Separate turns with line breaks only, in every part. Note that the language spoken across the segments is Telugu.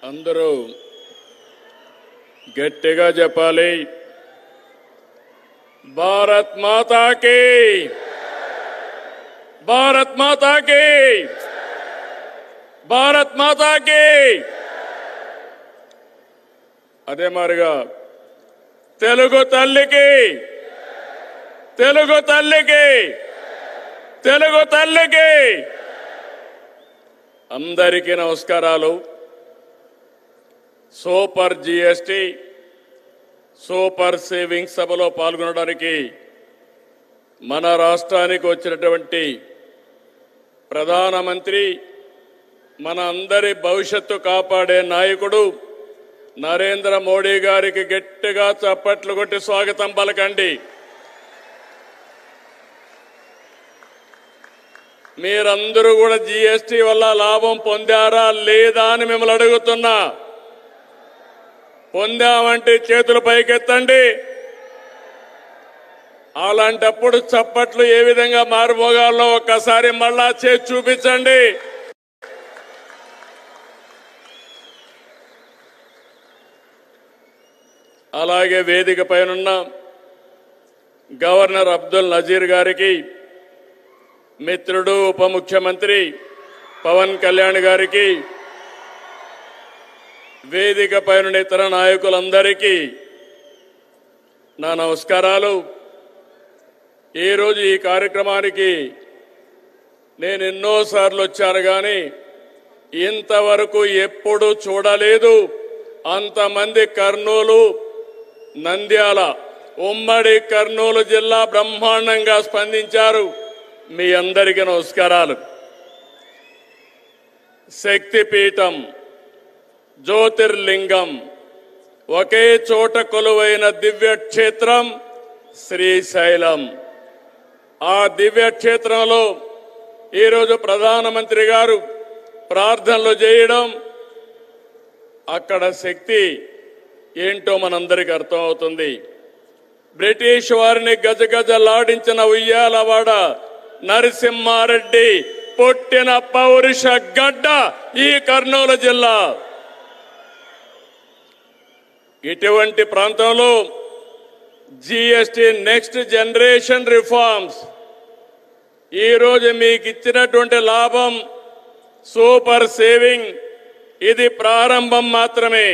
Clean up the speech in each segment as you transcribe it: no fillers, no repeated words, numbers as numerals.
అందరూ గట్టిగా చెప్పాలి. భారత్ మాతా కీ, భారత్ మాతా కీ, భారత్ మాతా కీ. అదే మారిగా తెలుగు తల్లికి, తెలుగు తల్లికి, తెలుగు తల్లికి అందరికీ నమస్కారాలు. సూపర్ జిఎస్టి, సూపర్ సేవింగ్స్ సభలో పాల్గొనడానికి మన రాష్ట్రానికి వచ్చినటువంటి ప్రధానమంత్రి, మన అందరి భవిష్యత్తు కాపాడే నాయకుడు నరేంద్ర మోడీ గారికి గట్టిగా చప్పట్లు కొట్టి స్వాగతం పలకండి. మీరందరూ కూడా జిఎస్టి వల్ల లాభం పొందారా లేదా అని మిమ్మల్ని అడుగుతున్నా. పొందామంటే చేతులు పైకెత్తండి. అలాంటప్పుడు చప్పట్లు ఏ విధంగా మారుమోగాలో ఒక్కసారి మళ్ళా చేసి చూపించండి. అలాగే వేదిక పైనున్న గవర్నర్ అబ్దుల్ నజీర్ గారికి, మిత్రుడు ఉప ముఖ్యమంత్రి పవన్ కళ్యాణ్ గారికి, వేదిక పైన ఇతర నాయకులందరికీ నా నమస్కారాలు. ఈరోజు ఈ కార్యక్రమానికి నేను ఎన్నోసార్లు వచ్చాను కానీ ఇంతవరకు ఎప్పుడు చూడలేదు. అంతమంది కర్నూలు, నంద్యాల, ఉమ్మడి కర్నూలు జిల్లా బ్రహ్మాండంగా స్పందించారు. మీ అందరికీ నమస్కారాలు. శక్తిపీఠం, జ్యోతిర్లింగం, ఒకే చోట కొలువైన దివ్యక్షేత్రం శ్రీశైలం. ఆ దివ్యక్షేత్రంలో ఈరోజు ప్రధానమంత్రి గారు ప్రార్థనలు చేయడం, అక్కడ శక్తి ఏంటో మనందరికీ అర్థమవుతుంది. బ్రిటిష్ వారిని గజగజలాడించిన ఉయ్యాలవాడ నరసింహారెడ్డి పుట్టిన పౌరుష గడ్డ ఈ కర్నూలు జిల్లా. ఇటువంటి ప్రాంతంలో జిఎస్టి నెక్స్ట్ జనరేషన్ రిఫార్మ్స్ ఈరోజు మీకు ఇచ్చినటువంటి లాభం సూపర్ సేవింగ్, ఇది ప్రారంభం మాత్రమే.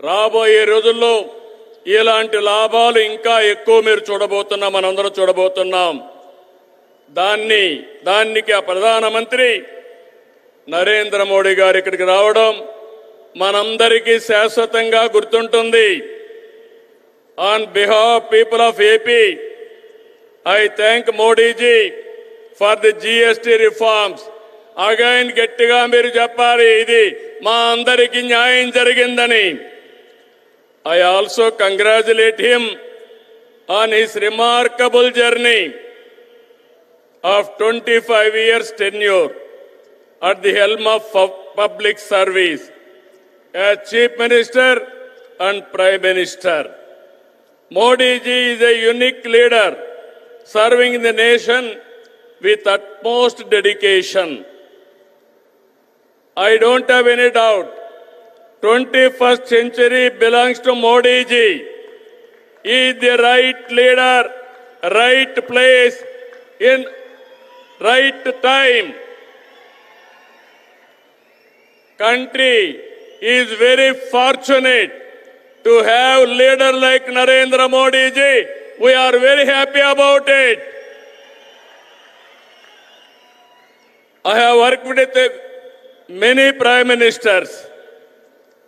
రాబోయే రోజుల్లో ఇలాంటి లాభాలు ఇంకా ఎక్కువ మీరు చూడబోతున్నాం, మనందరం చూడబోతున్నాం. దానికి ఆ ప్రధానమంత్రి నరేంద్ర మోడీ గారు ఇక్కడికి రావడం మనందరికీ శాశ్వతంగా గుర్తుంటుంది. On behalf people of AP, I thank Modiji for the GST reforms. Again గట్టిగా మీరు చెప్పాలి, ఇది మా అందరికీ న్యాయం జరిగిందని. I also congratulate him on his remarkable journey of 25 years tenure at the helm of public service as Chief Minister and Prime Minister. Modi ji is a unique leader serving the nation with utmost dedication. I don't have any doubt 21st century belongs to Modi ji. He is the right leader, right place, in right time. Country is very fortunate to have leader like Narendra Modi ji. We are very happy about it. I have worked with many prime ministers,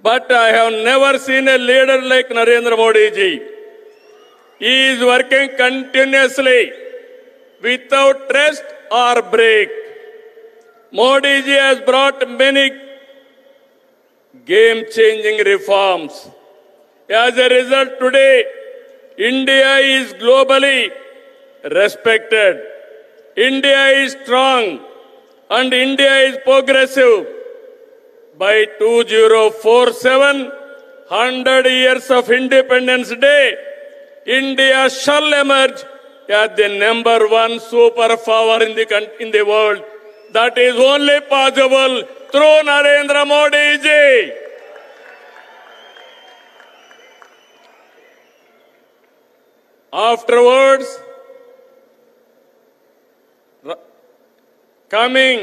but I have never seen a leader like Narendra Modi ji. He is working continuously without rest or break. Modi ji has brought many game-changing reforms. As a result, today, India is globally respected. India is strong and India is progressive. By 2047, 100 years of Independence Day, India shall emerge as the #1 superpower in the world. That is only possible through Narendra Modi ji. Afterwards, coming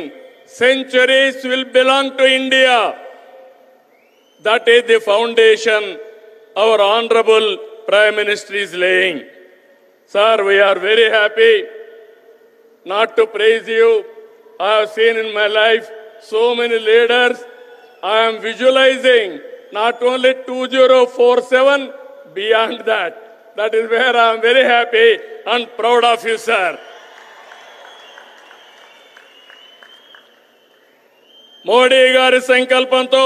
centuries will belong to India. That is the foundation our Honorable Prime Minister is laying. Sir, we are very happy not to praise you. I have seen in my life so many leaders. I am visualizing not only 2047, beyond that. That is where I am very happy and proud of you, sir. Modi గారి సంకల్పంతో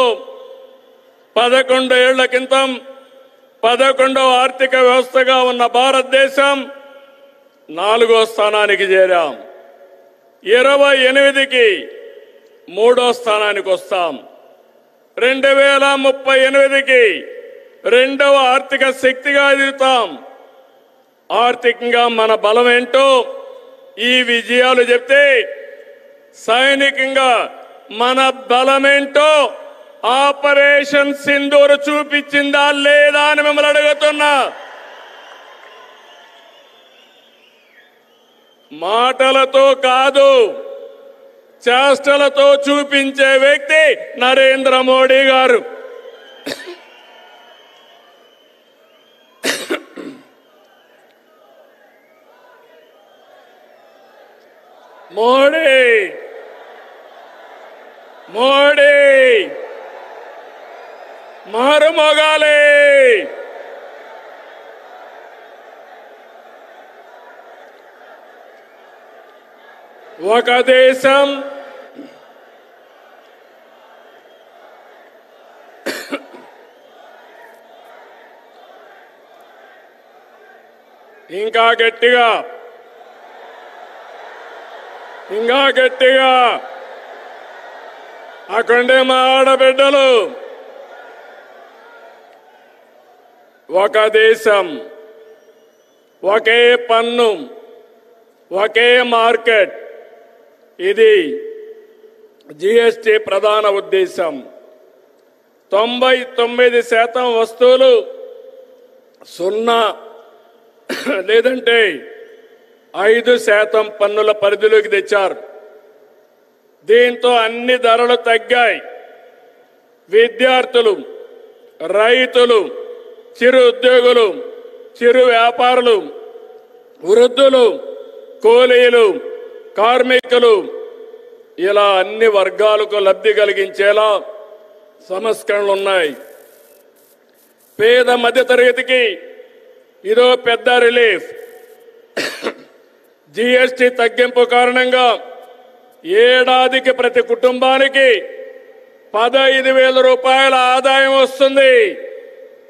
11 ఏళ్ల క్రితం 11వ ఆర్థిక వ్యవస్థగా ఉన్న భారతదేశం 4వ స్థానానికి చేరాం. 28కి 3వ స్థానానికి వస్తాం. 2038కి 2వ ఆర్థిక శక్తిగా ఎదుగుతాం. ఆర్థికంగా మన బలం ఏంటో ఈ విజయాలు చెప్తే, సైనికంగా మన బలమేంటో ఆపరేషన్ సింధూర్ చూపించిందా లేదా అని మిమ్మల్ని అడుగుతున్నా. మాటలతో కాదు, చేష్టలతో చూపించే వ్యక్తి నరేంద్ర మోడీ గారు. మోడీ మోడీ మారుమోగాలి. ఒక దేశం ఇంకా గట్టిగా అక్కడే మా ఆడబిడ్డలు. ఒక దేశం, ఒకే పన్ను, ఒకే మార్కెట్. ఇది జీఎస్టీ ప్రధాన ఉద్దేశం. 99% వస్తువులు 0 లేదంటే 5% పన్నుల పరిధిలోకి తెచ్చారు. దీంతో అన్ని ధరలు తగ్గాయి. విద్యార్థులు, రైతులు, చిరు ఉద్యోగులు, చిరు వ్యాపారులు, వృద్ధులు, కూలీలు, కార్మికులు, ఇలా అన్ని వర్గాలకు లబ్ధి కలిగించేలా సంస్కరణలు ఉన్నాయి. పేద మధ్యతరగతికి ఇదో పెద్ద రిలీఫ్. జీఎస్టీ తగ్గింపు కారణంగా ఏడాదికి ప్రతి కుటుంబానికి 15,000 రూపాయల ఆదాయం వస్తుంది.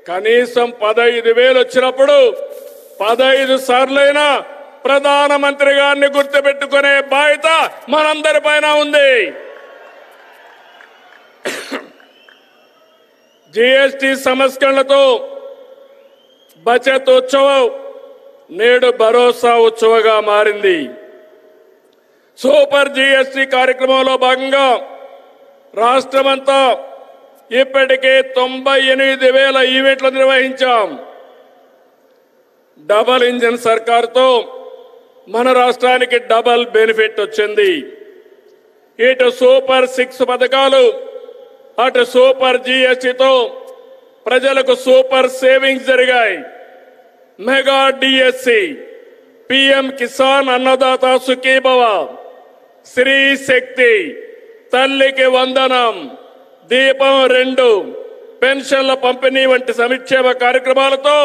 కనీసం 15,000 వచ్చినప్పుడు 15 సార్లైనా ప్రధానమంత్రి గారిని గుర్తుపెట్టుకునే బాధ్యత మనందరిపైన ఉంది. జీఎస్టీ సంస్కరణలతో బచత్ ఉత్సవం నేడు భరోసా ఉత్సవంగా మారింది. సూపర్ జీఎస్టీ కార్యక్రమంలో భాగంగా రాష్ట్రమంతా ఇప్పటికే 98,000 ఈవెంట్లు నిర్వహించాం. డబల్ ఇంజిన్ సర్కార్తో మన రాష్ట్రానికి డబల్ బెనిఫిట్ వచ్చింది. ఇటు సూపర్ 6 పథకాలు, అటు సూపర్ జీఎస్టీతో ప్రజలకు సూపర్ సేవింగ్స్ జరిగాయి. Mega DSC, PM Kisan Annadata Sukhibhava, Shri శక్తి, తల్లికి వందనం, దీపం 2, పెన్షన్ల పంపిణీ వంటి సంక్షేమ కార్యక్రమాలతో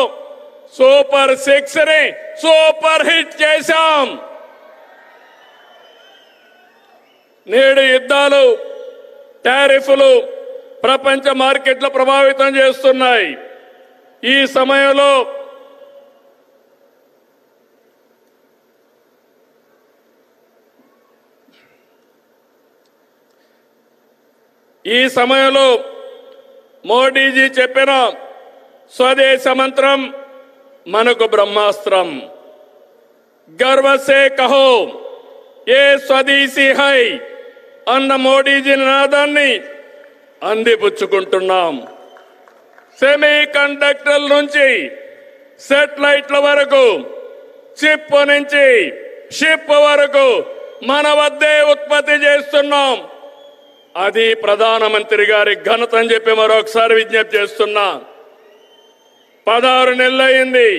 సూపర్ 6 ని సూపర్ హిట్ చేశాం. నేడు యుద్ధాలు, టారిఫ్లు ప్రపంచ మార్కెట్లు ప్రభావితం చేస్తున్నాయి. ఈ సమయంలో మోడీజీ చెప్పిన స్వదేశ మంత్రం మనకు బ్రహ్మాస్త్రం. गर्व से कहो ये स्वदेशी है, అన్న మోడీజీ నినాదాన్ని అందిపుచ్చుకుంటున్నాం. సెమీ కండక్టర్ల నుంచి సెటిలైట్ల వరకు, చిప్ నుంచి షిప్ వరకు మన వద్దే ఉత్పత్తి చేస్తున్నాం. అది ప్రధానమంత్రి గారి ఘనత అని చెప్పి మరొకసారి విజ్ఞప్తి చేస్తున్నా. 16 నెలలైంది.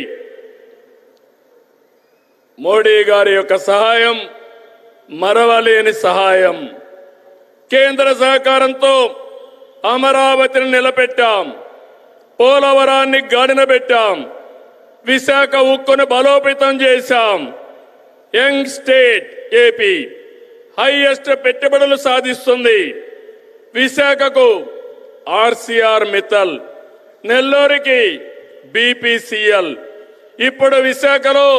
మోడీ గారి యొక్క సహాయం మరవలేని సహాయం. కేంద్ర సహకారంతో అమరావతిని నిలబెట్టాం, పోలవరాన్ని గాడిన పెట్టాం, విశాఖ ఉక్కును బలోపేతం చేశాం. యంగ్ స్టేట్ ఏపీ హైయెస్ట్ పెట్టుబడులు సాధిస్తుంది. విశాఖకు ఆర్సీఆర్ మిత్తల్, నెల్లూరుకి బీపీసీఎల్. ఇప్పుడు విశాఖలో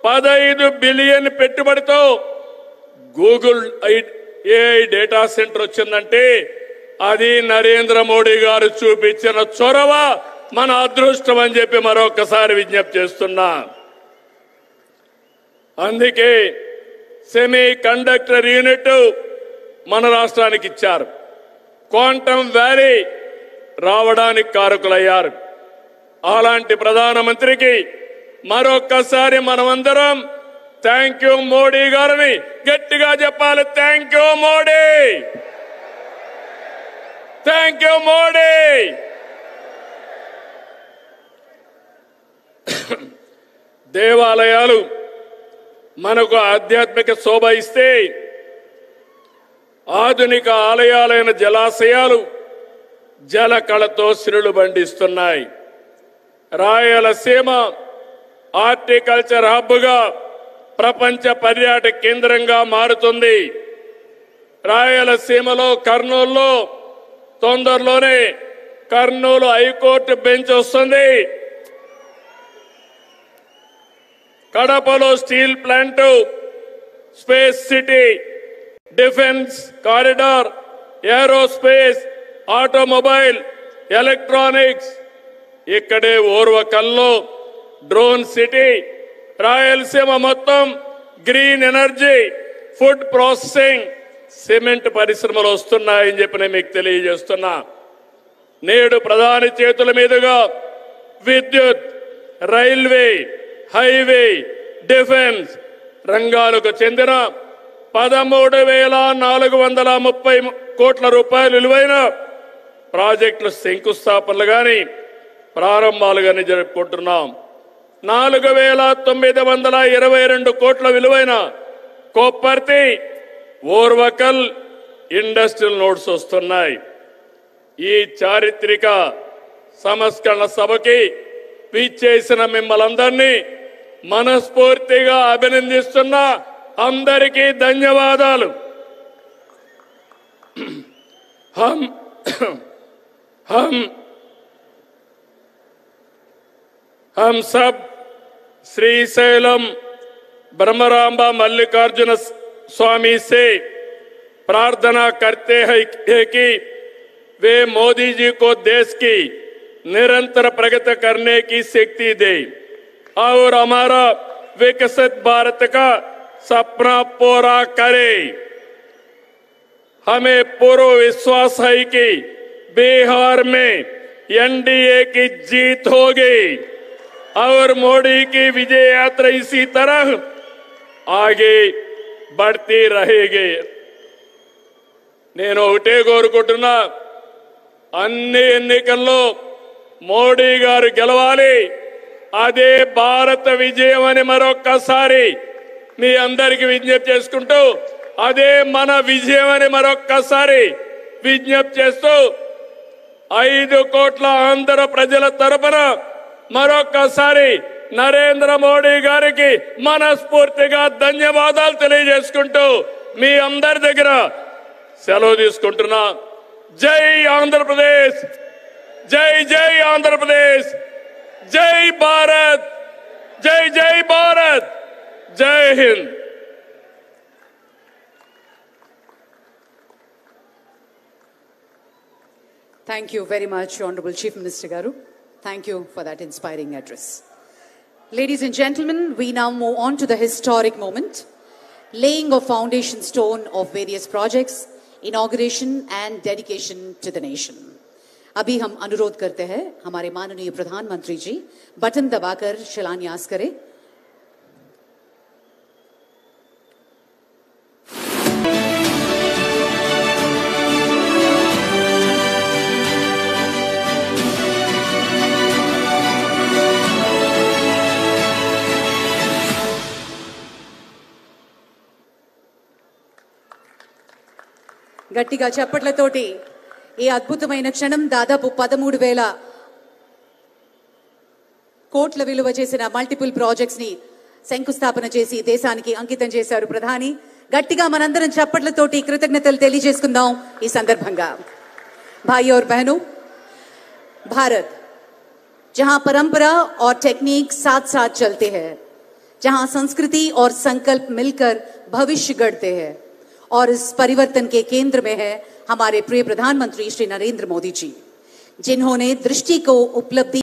15 బిలియన్ పెట్టుబడితో గూగుల్ ఏఐ డేటా సెంటర్ వచ్చిందంటే అది నరేంద్ర మోడీ గారు చూపించిన చొరవ, మన అదృష్టం అని చెప్పి మరొకసారి విజ్ఞప్తి చేస్తున్నా. అందుకే సెమీ కండక్టర్ యూనిట్ మన రాష్ట్రానికి ఇచ్చారు. క్వాంటమ్ వ్యాలీ రావడానికి కారకులయ్యారు. అలాంటి ప్రధానమంత్రికి మరొక్కసారి మనమందరం థ్యాంక్ యూ మోడీ గారిని గట్టిగా చెప్పాలి. Thank you Modi, thank you Modi. దేవాలయాలు మనకు ఆధ్యాత్మిక శోభ ఇస్తే, ఆధునిక ఆలయాలైన జలాశయాలు జల కళతో సిరులు బండిస్తున్నాయి. రాయలసీమ హార్టికల్చర్ హబ్గా ప్రపంచ పర్యాటక కేంద్రంగా మారుతుంది. రాయలసీమలో కర్నూలులో తొందరలోనే కర్నూలు హైకోర్టు బెంచ్ వస్తుంది. కడపలో steel plant, space city, defence corridor, aerospace, automobile, electronics. ఇక్కడే ఓర్వకల్లో డ్రోన్ సిటీ. రాయలసీమ మొత్తం green energy, food processing, cement పరిశ్రమలు వస్తున్నాయని చెప్పి నేను మీకు తెలియజేస్తున్నా. నేడు ప్రధాని చేతుల మీదుగా విద్యుత్, రైల్వే, హైవే, డిఫెన్స్ రంగాలకు చెందిన 13,430 కోట్ల రూపాయలు విలువైన ప్రాజెక్టులు శంకుస్థాపనలు గాని ప్రారంభాలు గాని జరుపుకుంటున్నాం. 4,922 కోట్ల విలువైన కొప్పర్తి, ఓర్వకల్ ఇండస్ట్రియల్ నోడ్స్ వస్తున్నాయి. ఈ చారిత్రక సంస్కరణ సభకి విచ్చేసిన మిమ్మల్ందరినీ మనస్ఫూర్తిగా అభినందిస్తున్నా. అందరికీ ధన్యవాదాలు. हम सब श्रीशैलम ब्रह्मरांबा मल्लिकार्जुन स्वामी से प्रार्थना करते हैं कि वे मोदी जी को देश की निरंतर प्रगति करने की शक्ति दे और हमारा विकसित भारत का सपना पूरा करे. हमें पूरा विश्वास है कि बिहार में एनडीए की जीत होगी और मोदी की विजय यात्रा इसी तरह आगे बढ़ती रहेगी. నేను ఒకటే కోరుకుంటున్నా, అన్ని ఎన్నికల్లో మోడీ గారు గెలవాలి. అదే భారత విజయం అని మరొక్కసారి మీ అందరికీ విజ్ఞప్తి చేసుకుంటూ, అదే మన విజయం అని మరొక్కసారి విజ్ఞప్తి చేస్తూ 5 కోట్ల ఆంధ్ర ప్రజల తరపున మరొక్కసారి నరేంద్ర మోడీ గారికి మనస్ఫూర్తిగా ధన్యవాదాలు తెలియజేసుకుంటూ మీ అందరి దగ్గర సెలవు తీసుకుంటున్నా. జై ఆంధ్రప్రదేశ్, జై జై ఆంధ్రప్రదేశ్, జై భారత్, జై జై భారత్, జై Hind.
Thank you very much, Honorable Chief Minister Garu. Thank you for that inspiring address. Ladies and gentlemen, we now move on to the historic moment, laying of foundation stone of various projects inauguration and dedication to the nation. अभी हम अनुरोध करते हैं हमारे माननीय प्रधानमंत्री जी बटन दबाकर शिलान्यास करें। గట్టిగా చప్పట్లతోటి ఈ అద్భుతమైన క్షణం దాదాపు 13,000 కోట్ల విలువ చేసిన మల్టిపుల్ ప్రాజెక్ట్స్ ని శంకుస్థాపన చేసి దేశానికి అంకితం చేశారు ప్రధాని। గట్టిగా మనందరం చప్పట్లతోటి కృతజ్ఞతలు తెలియజేసుకుందాం। ఈ సందర్భంగా भाई और बहनों, भारत जहां परंपरा और टेक्निक साथ साथ चलते हैं, जहां संस्कृति और संकल्प मिलकर भविष्य गढ़ते हैं और इस परिवर्तन के केंद्र में है हमारे प्रिय प्रधानमंत्री श्री नरेंद्र मोदी जी, जिन्होंने दृष्टि को उपलब्धि